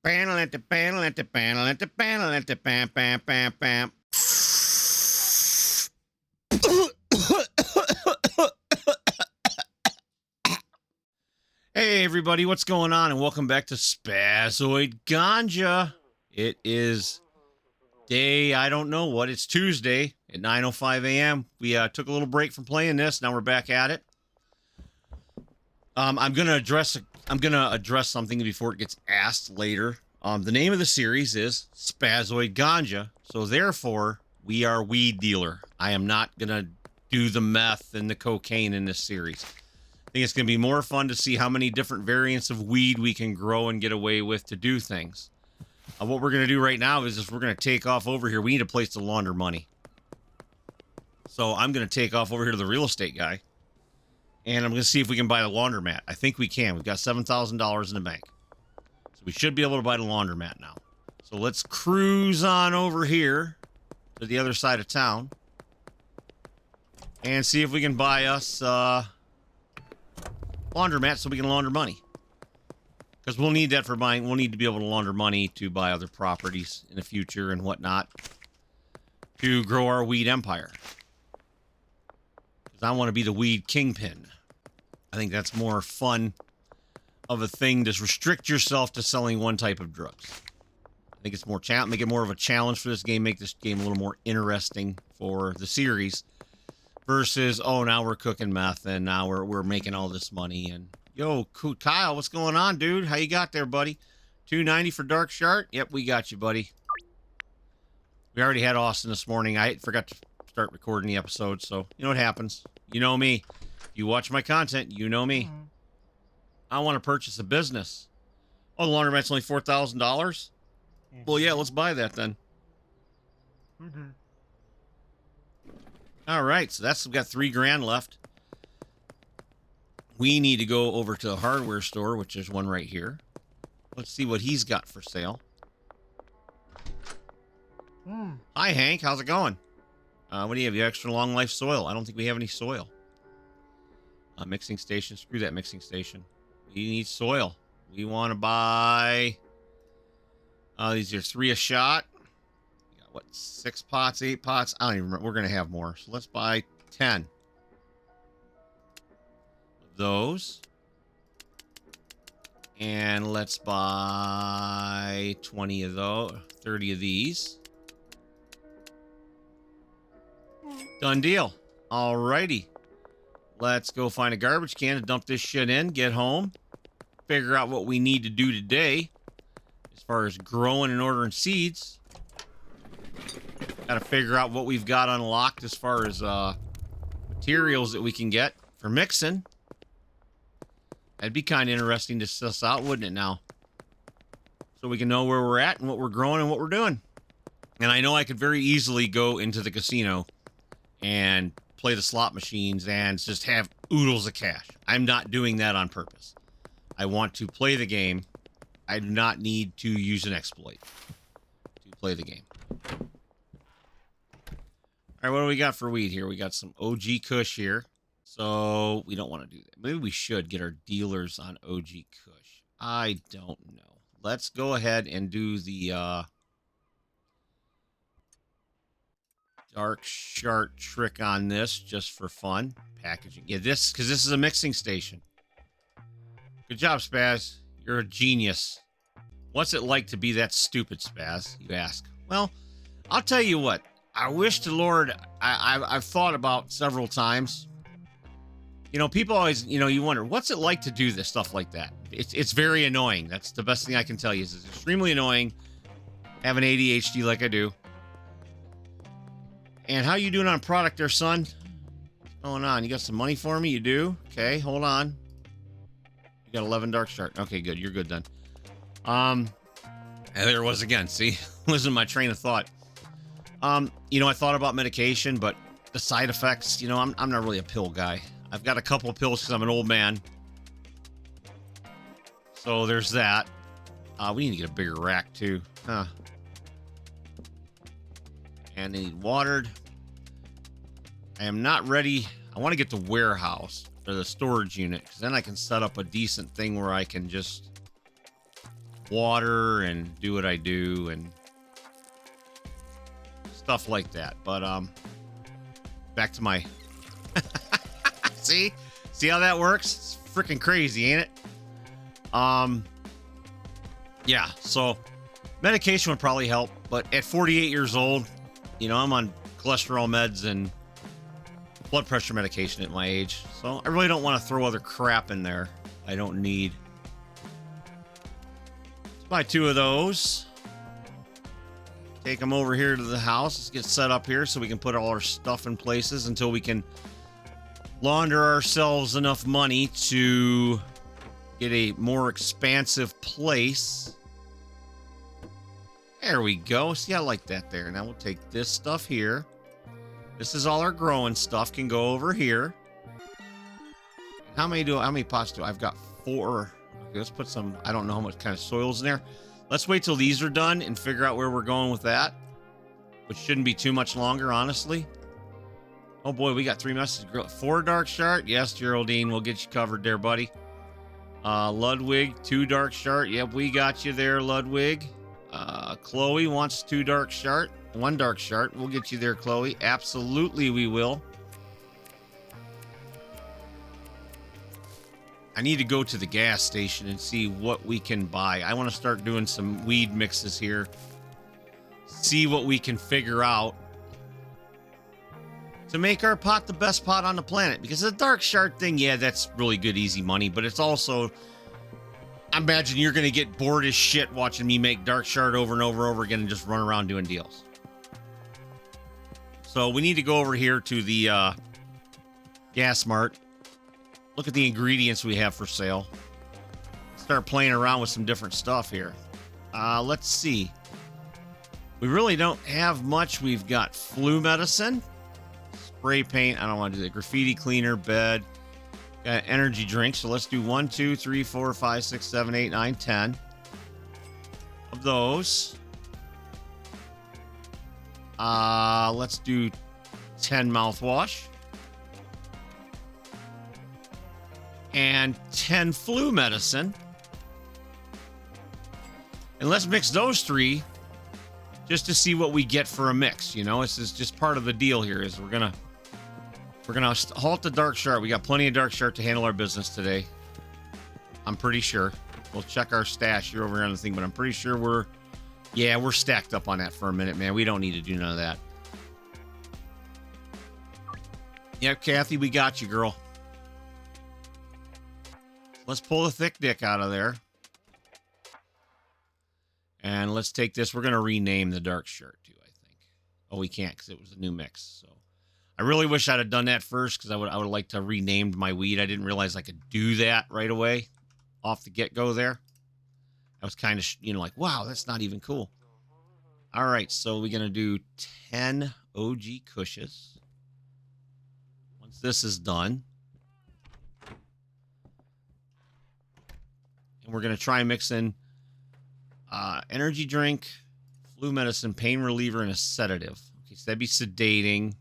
Panel at the panel at the panel at the panel at the pam pam pam pam. Hey everybody, what's going on? And welcome back to Spazzoid Ganja. It is day, I don't know what, it's Tuesday at 9:05 a.m. We took a little break from playing this. Now we're back at it. I'm gonna address something before it gets asked later. The name of the series is Spazzoid Ganja, so therefore we are weed dealer. I am not gonna do the meth and the cocaine in this series. I think it's gonna be more fun to see how many different variants of weed we can grow and get away with to do things. What we're gonna do right now is we're gonna take off over here. We need a place to launder money, so I'm gonna take off over here to the real estate guy. And I'm going to see if we can buy the laundromat. I think we can. We've got $7,000 in the bank. So we should be able to buy the laundromat now. So let's cruise on over here to the other side of town. And see if we can buy us laundromat so we can launder money. Because we'll need that for buying. We'll need to be able to launder money to buy other properties in the future and whatnot. To grow our weed empire. I want to be the weed kingpin. I think that's more fun of a thing to restrict yourself to selling one type of drugs. I think it's more make it more of a challenge for this game, make this game a little more interesting for the series versus, oh, now we're cooking meth and now we're making all this money. And yo, Kyle, what's going on, dude? How you got there, buddy? $2.90 for Dark Shark? Yep, we got you, buddy. We already had Austin this morning. I forgot to start recording the episode, so you know what happens. You know me. If you watch my content, you know me. I want to purchase a business. Oh, the laundromat's only $4,000? Well, yeah, let's buy that then. All right, so we've got $3,000 left. We need to go over to the hardware store, which is one right here. Let's see what he's got for sale. Hi, Hank. How's it going? What do you have? You have extra long life soil? I don't think we have any soil. Mixing station. Screw that mixing station. We need soil. We want to buy... these are 3 a shot. You got, what, 6 pots, 8 pots? I don't even remember. We're going to have more. So let's buy 10 of those. And let's buy 20 of those. 30 of these. Done deal. Alrighty. Let's go find a garbage can to dump this shit in, get home, figure out what we need to do today as far as growing and ordering seeds. Got to figure out what we've got unlocked as far as materials that we can get for mixing. That'd be kind of interesting to suss out, wouldn't it now? So we can know where we're at and what we're growing and what we're doing. And I know I could very easily go into the casino and play the slot machines and just have oodles of cash. I'm not doing that on purpose. I want to play the game. I do not need to use an exploit to play the game. All right, what do we got for weed here? We got some OG Kush here. So we don't want to do that. Maybe we should get our dealers on OG Kush. I don't know. Let's go ahead and do the... Dark Shark trick on this just for fun. Packaging. Yeah, because this is a mixing station. Good job, Spaz. You're a genius. What's it like to be that stupid, Spaz, you ask? Well, I'll tell you what. I wish to Lord, I've thought about several times. You know, people always, you wonder, what's it like to do this stuff like that? It's very annoying. That's the best thing I can tell you. It's extremely annoying. Having ADHD like I do. And how you doing on product there, son? What's going on? You got some money for me? You do? Okay, hold on. You got 11 Dark Shark. Okay, good. You're good then. And there it was again. See? Losing my train of thought. I thought about medication, but the side effects, I'm not really a pill guy. I've got a couple of pills because I'm an old man. So there's that. We need to get a bigger rack too. Huh. And they need watered. I am not ready. I want to get the warehouse for the storage unit, because then I can set up a decent thing where I can just water and do what I do and stuff like that. But back to my see how that works? It's freaking crazy, ain't it? Yeah, so medication would probably help, but at 48 years old, you know, I'm on cholesterol meds and blood pressure medication at my age, so I really don't want to throw other crap in there I don't need. Let's buy 2 of those. Take them over here to the house. Let's get set up here so we can put all our stuff in places until we can launder ourselves enough money to get a more expansive place. There we go. See, I like that there. Now we'll take this stuff here. This is all our growing stuff. Can go over here. How many pots do I've got? 4. Okay, let's put some, I don't know how much kind of soil's in there. Let's wait till these are done and figure out where we're going with that, which shouldn't be too much longer, honestly. Oh boy, we got 3 messages. 4 dark shard. Yes, Geraldine, we'll get you covered there, buddy. Ludwig, 2 dark shard. Yep, we got you there, Ludwig. Chloe wants 2 dark shard. 1 dark shard. We'll get you there, Chloe. Absolutely, we will. I need to go to the gas station and see what we can buy. I want to start doing some weed mixes here. See what we can figure out to make our pot the best pot on the planet. Because the dark shard thing, yeah, that's really good, easy money. But it's also, I imagine you're going to get bored as shit watching me make dark shard over and over and over again and just run around doing deals. So we need to go over here to the Gas Mart. Look at the ingredients we have for sale. Start playing around with some different stuff here. Let's see. We really don't have much. We've got flu medicine, spray paint. I don't want to do that. Graffiti cleaner, bed, got energy drink. So let's do 1, 2, 3, 4, 5, 6, 7, 8, 9, 10 of those. Let's do 10 mouthwash. And 10 flu medicine. And let's mix those 3 just to see what we get for a mix. You know, this is just part of the deal here is we're gonna halt the dark shard. We got plenty of dark shard to handle our business today. I'm pretty sure. We'll check our stash here over here on the thing, but I'm pretty sure we're stacked up on that for a minute, man. We don't need to do none of that. Yep, Kathy, we got you, girl. Let's pull the thick dick out of there. And let's take this. We're going to rename the dark shirt, too, I think. Oh, we can't because it was a new mix. So I really wish I'd have done that first because I would like to have renamed my weed. I didn't realize I could do that right away off the get-go there. I was kind of, like, wow, that's not even cool. All right, so we're going to do 10 OG Kushes. Once this is done. And we're going to try and mix in energy drink, flu medicine, pain reliever, and a sedative. Okay, so that'd be sedating.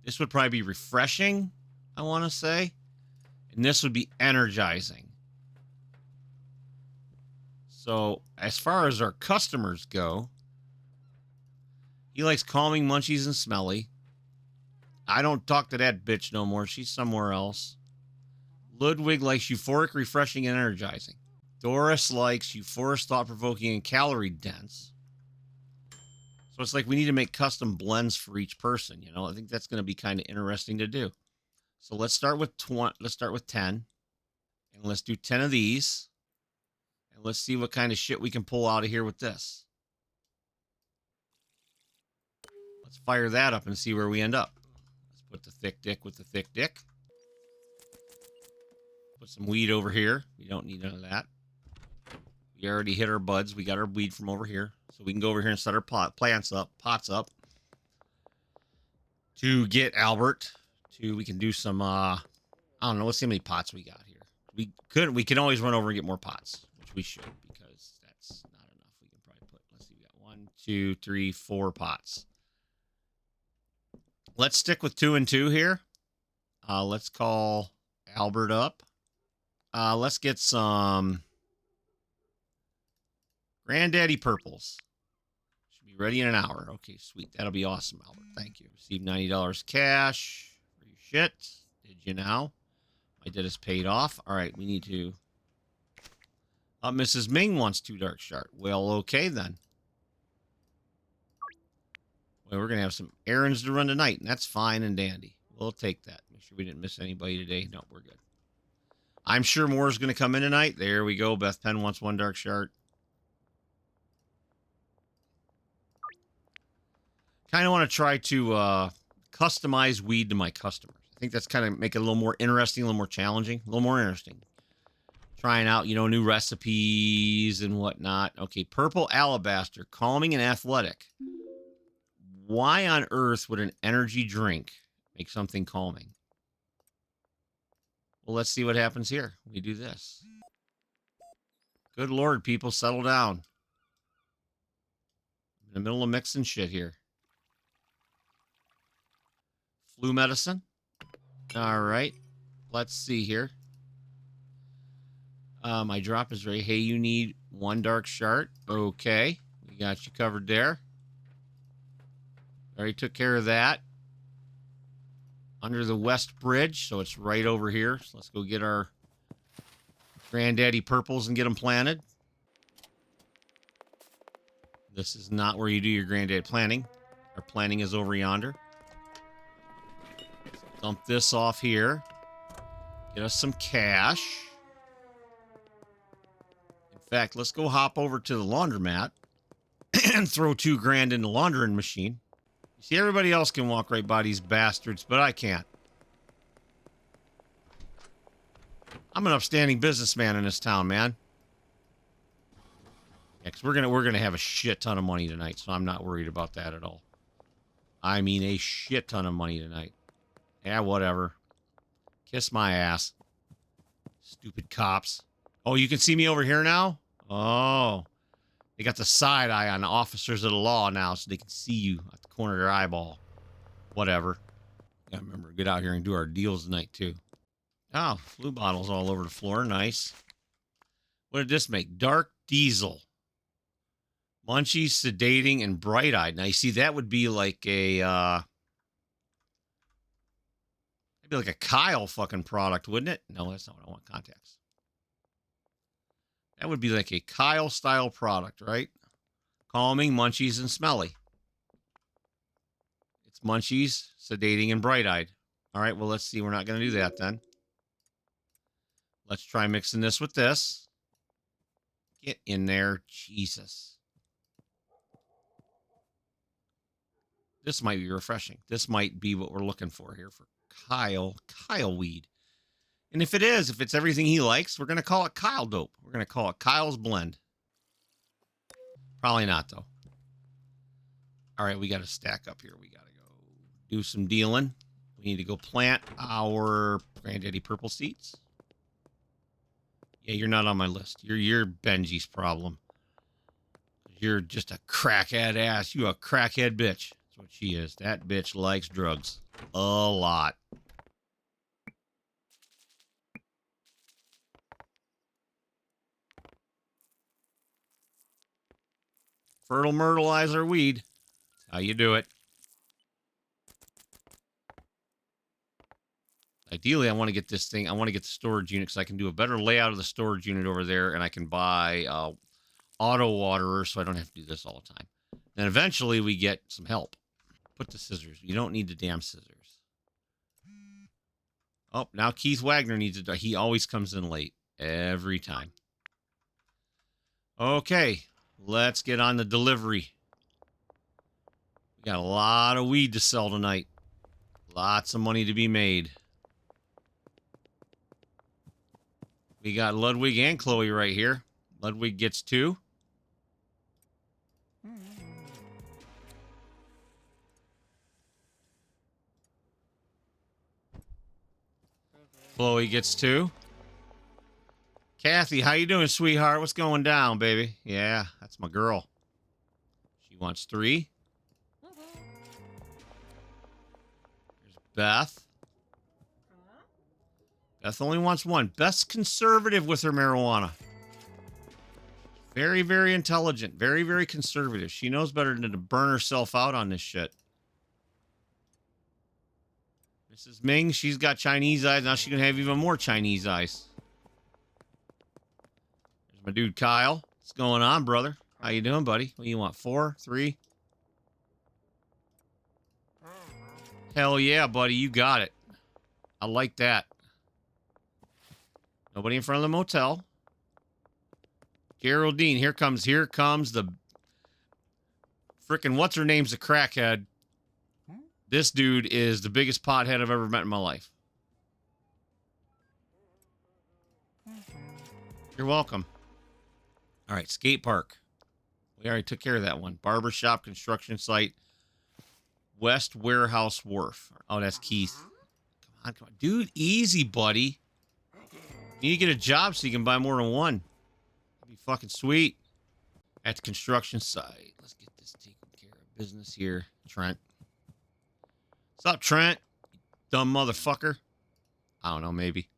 This would probably be refreshing, I want to say. And this would be energizing. So, as far as our customers go, he likes calming, munchies, and smelly. I don't talk to that bitch no more. She's somewhere else. Ludwig likes euphoric, refreshing, and energizing. Doris likes euphoric, thought-provoking, and calorie-dense. So it's like we need to make custom blends for each person, you know? I think that's going to be kind of interesting to do. So let's start with 10. And let's do 10 of these. And let's see what kind of shit we can pull out of here with this. Let's fire that up and see where we end up. Let's put the thick dick with the thick dick. Put some weed over here. We don't need none of that. We already hit our buds. We got our weed from over here. So we can go over here and set our pots up. To get Albert. We can do some, I don't know. Let's see how many pots we got here. We can always run over and get more pots, which we should, because that's not enough. We can probably put, let's see, we got 1, 2, 3, 4 pots. Let's stick with 2 and 2 here. Let's call Albert up. Let's get some Granddaddy Purples. Should be ready in an hour. Okay, sweet. That'll be awesome, Albert. Thank you. Received $90 cash for your shit. Did you now? My debt is paid off. All right, we need to... Mrs. Ming wants 2 dark shard. Well, okay then. Well, we're going to have some errands to run tonight, and that's fine and dandy. We'll take that. Make sure we didn't miss anybody today. No, we're good. I'm sure more is going to come in tonight. There we go. Beth Penn wants 1 dark shard. Kind of want to try to customize weed to my customers. I think that's kind of make it a little more interesting, a little more challenging, a little more interesting. Trying out, you know, new recipes and whatnot. Okay, purple alabaster, calming and athletic. Why on earth would an energy drink make something calming? Well, let's see what happens here. We do this. Good Lord, people, settle down. I'm in the middle of mixing shit here. Flu medicine. All right. Let's see here. My drop is ready. Hey, you need 1 dark shard. Okay. We got you covered there. Already took care of that. Under the West Bridge, so it's right over here. So let's go get our Granddaddy Purples and get them planted. This is not where you do your Granddaddy planting. Our planting is over yonder. So dump this off here. Get us some cash. In fact, let's go hop over to the laundromat and throw $2,000 in the laundering machine. You see, everybody else can walk right by these bastards, but I can't. I'm an upstanding businessman in this town, man. Yeah, because we're gonna have a shit ton of money tonight, so I'm not worried about that at all. I mean, a shit ton of money tonight. Yeah, whatever. Kiss my ass. Stupid cops. Oh, you can see me over here now? Oh. They got the side eye on the officers of the law now, so they can see you at the corner of their eyeball. Whatever. Yeah, remember, get out here and do our deals tonight, too. Oh, flu bottles all over the floor. Nice. What did this make? Dark diesel. Munchies, sedating, and bright-eyed. Now, you see, that would be like a, maybe like a Kyle fucking product, wouldn't it? No, that's not what I want. Contacts. That would be like a Kyle-style product, right? Calming, munchies, and smelly. It's munchies, sedating, and bright-eyed. All right, well, let's see. We're not going to do that then. Let's try mixing this with this. Get in there. Jesus. This might be refreshing. This might be what we're looking for here for Kyle weed. And if it is, if it's everything he likes, we're going to call it Kyle dope. We're going to call it Kyle's blend. Probably not, though. All right, we got to stack up here. We got to go do some dealing. We need to go plant our Granddaddy Purple seeds. Yeah, you're not on my list. You're Benji's problem. You're just a crackhead ass. You a crackhead bitch. That's what she is. That bitch likes drugs. A lot. Fertile myrtleize our weed. That's how you do it. Ideally, I want to get this thing. I want to get the storage unit because I can do a better layout of the storage unit over there, and I can buy auto waterer so I don't have to do this all the time. And eventually, we get some help. Put the scissors. You don't need the damn scissors. Oh, now Keith Wagner needs it. He always comes in late. Every time. Okay. Let's get on the delivery. We got a lot of weed to sell tonight. Lots of money to be made. We got Ludwig and Chloe right here. Ludwig gets 2. Chloe gets 2. Kathy, how you doing, sweetheart? What's going down, baby? Yeah, that's my girl. She wants 3. There's Beth. Beth only wants 1. Beth's conservative with her marijuana. Very, very intelligent. Very, very conservative. She knows better than to burn herself out on this shit. Mrs. Ming, she's got Chinese eyes. Now she's going to have even more Chinese eyes. There's my dude, Kyle. What's going on, brother? How you doing, buddy? What do you want, 4, 3? Hell yeah, buddy. You got it. I like that. Nobody in front of the motel. Geraldine, here comes the frickin' what's her name's a crackhead. This dude is the biggest pothead I've ever met in my life. You're welcome. All right, skate park. We already took care of that one. Barbershop, construction site, West Warehouse Wharf. Oh, that's Keith. Come on. Dude, easy, buddy. You need to get a job so you can buy more than one. That'd be fucking sweet. At the construction site. Let's get this taken care of. Business here. Trent. What's up, Trent? You dumb motherfucker. I don't know, maybe.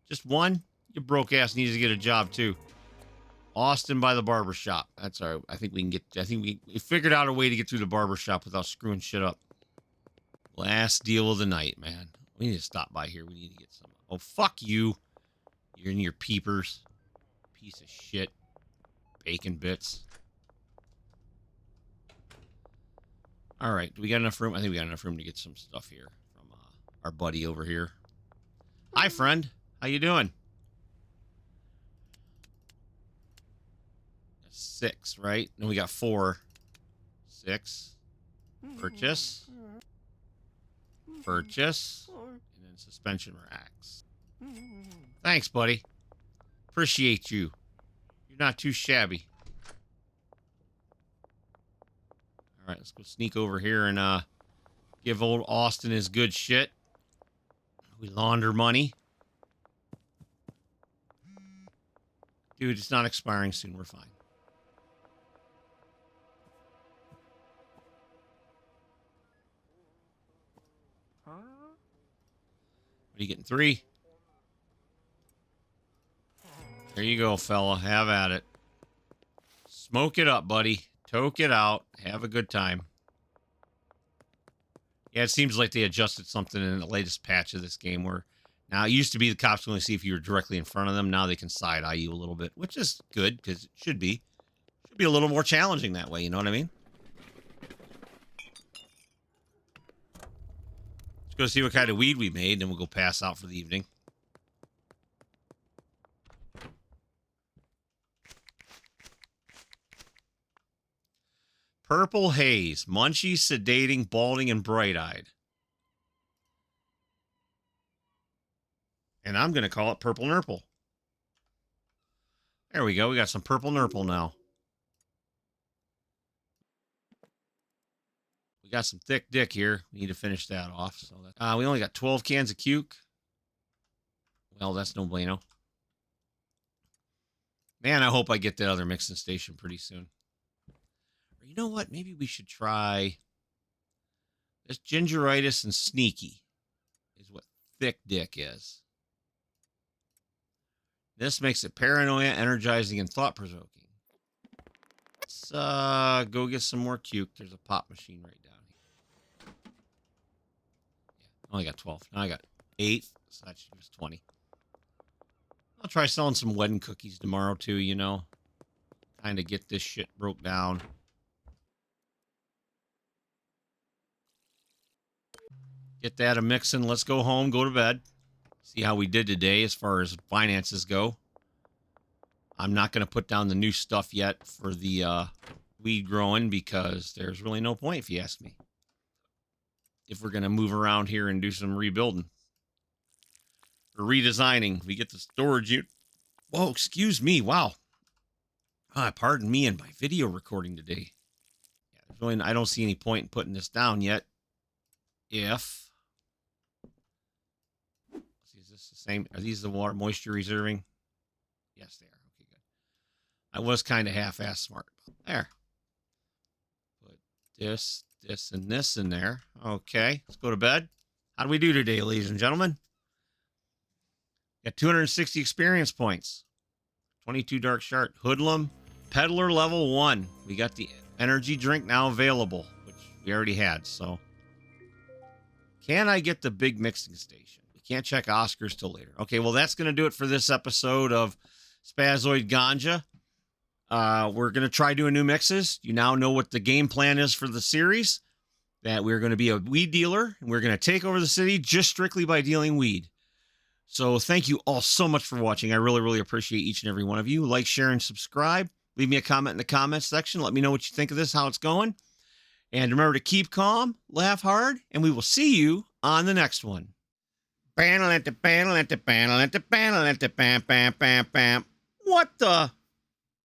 Just one? Your broke ass needs to get a job, too. Austin by the barbershop. That's all right. I think we can get... I think we figured out a way to get through the barbershop without screwing shit up. Last deal of the night, man. We need to stop by here. We need to get some... Oh, fuck you. You're in your peepers. Piece of shit. Bacon bits. All right. Do we got enough room? I think we got enough room to get some stuff here from our buddy over here. Hi, friend. How you doing? 6, right? Then we got 4. 6. Purchase. Purchase. And then suspension racks. Thanks, buddy. Appreciate you. You're not too shabby. All right, let's go sneak over here and give old Austin his good shit. We launder money. Dude, it's not expiring soon. We're fine. What are you getting? 3? There you go, fella. Have at it. Smoke it up, buddy. Toke it out. Have a good time. Yeah, it seems like they adjusted something in the latest patch of this game where now it used to be the cops only see if you were directly in front of them. Now they can side-eye you a little bit, which is good because it should be. Should be a little more challenging that way, you know what I mean? Let's go see what kind of weed we made, and we'll go pass out for the evening. Purple haze. Munchy, sedating, balding, and bright-eyed. And I'm going to call it Purple Nurple. There we go. We got some Purple Nurple now. We got some thick dick here. We need to finish that off. So that, we only got 12 cans of Cuke. Well, that's no bueno. Man, I hope I get the other mixing station pretty soon. Or you know what? Maybe we should try this gingeritis and sneaky is what thick dick is. This makes it paranoia, energizing, and thought-provoking. Let's go get some more Cuke. There's a pop machine right down here. Yeah, I only got 12. Now I got 8, so that should give us 20. I'll try selling some wedding cookies tomorrow, too, you know. Kind of get this shit broke down. Get that a mixing. Let's go home, go to bed. See how we did today as far as finances go. I'm not going to put down the new stuff yet for the weed growing because there's really no point if you ask me. If we're going to move around here and do some rebuilding. Or redesigning. We get the storage unit. Whoa, excuse me. Wow. Pardon me and my video recording today. Yeah, there's really, I don't see any point in putting this down yet. If... Is this the same? Are these the water moisture reserving? Yes, they are. Okay, good. I was kind of half-assed smart. There. Put this, this, and this in there. Okay, let's go to bed. How do we do today, ladies and gentlemen? Got 260 experience points. 22 dark shard. Hoodlum. Peddler level 1. We got the energy drink now available, which we already had, so. Can I get the big mixing station? We can't check Oscars till later. Okay, well, that's going to do it for this episode of Spazzoid Ganja. We're going to try doing new mixes. You now know what the game plan is for the series, that we're going to be a weed dealer, and we're going to take over the city just strictly by dealing weed. So thank you all so much for watching. I really, really appreciate each and every one of you. Like, share, and subscribe. Leave me a comment in the comments section. Let me know what you think of this, how it's going. And remember to keep calm, laugh hard, and we will see you on the next one. What the?